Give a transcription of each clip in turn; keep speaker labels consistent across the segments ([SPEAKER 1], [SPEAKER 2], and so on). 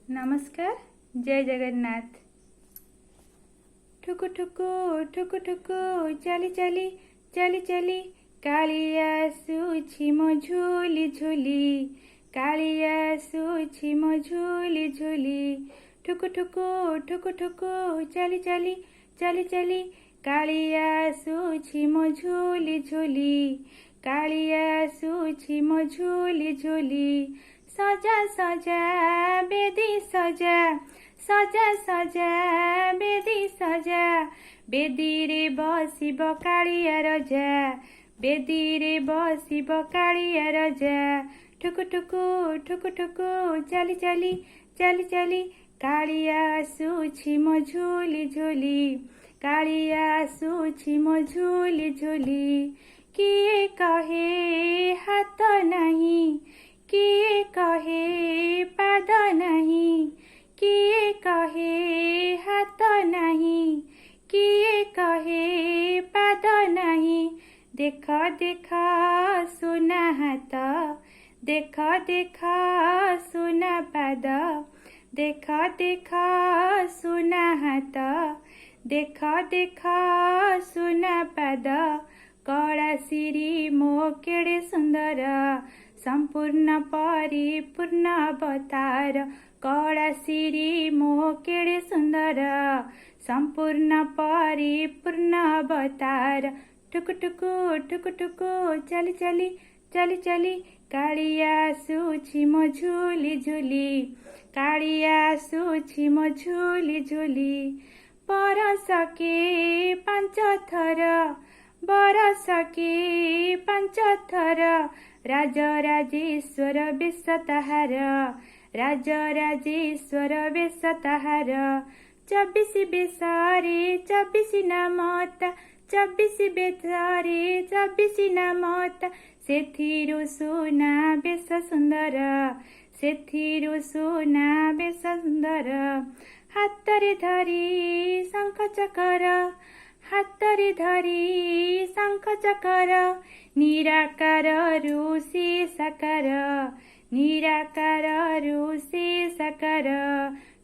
[SPEAKER 1] नमस्कार। जय जगन्नाथ। ठुकु ठुकु ठुकु ठुकु चली चली चली चली कालिया आसुछि मो झुली झुली, कालिया आसुछि मो झुली झुली। ठुकु ठुकु ठुकु ठुकु चली चली चली चली कालिया आसुछि मो झुली झुली, कालिया आसुछि मो झुली झुली। सजा सजा बेदी सजा, सजा सजा बेदी सजा, बेदी रे बसिब कालिया रजा, बेदी रे बसिब कालिया रजा। ठुकु ठुकु ठुकु ठुकु चली चली चली चली कालिया आसुछि मो झुली झुली, कालिया आसुछि मो झुली झुली। किए कहे हाथ नहीं, किए कहे पाद नहीं, किए कहे हाथ नहीं, किए कहे पाद नहीं। देख देख सुना हाथ, देख देख सुना पाद, देख देख सुना हाथ, देख देख सुना पाद। कला सिरी मो केड़े सुंदर, संपूर्ण परिपूर्ण अवतार। कला सिरी मो केड़े सुंदर, संपूर्ण परिपूर्ण अवतार। ठुकु ठुकु ठुकु ठुकु चली चली चली चली कालिया आसुछि मो झुली झुली, कालिया आसुछि मो झुली झुली। बरस के पांच थर, बरस के पांच थर, राजराजेश्वर बेश ताहार, राजराजेश्वर बेश ताहार। 24 बेशरे 24 नामता, 24 बेशरे 24 नामता। सेथिरु सुना बेश सुंदर, सेथिरु सुना बेश सुंदर। हातरे धरी शंख चकर, हातरे धरी शंख चकर। निराकार ऋषि साकार, निराकार ऋषि साकार।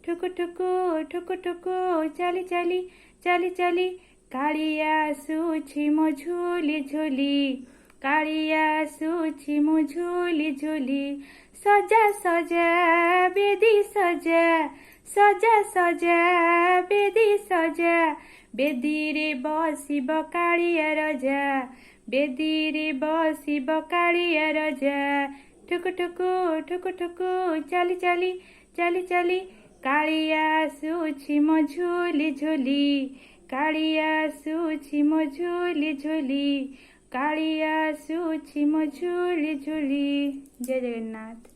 [SPEAKER 1] ठुकु ठुकु ठुकु ठुकु चली चली चली चली कालिया आसुछि मो झुली झुली, कालिया आसुछि मो झुली झुली। सजा सजा बेदी सजा, सजा सजा बेदी सजा, बेदी रे बसिब कालिया रजा, बेदी रे बसिब कालिया रजा। ठुकु ठुकु ठुकु ठुकु चली चली चली चली कालिया आसुछि मो झुली झुली, कालिया आसुछि मो झुली झुली, कालिया आसुछि मो झुली झुली। जय जगन्नाथ।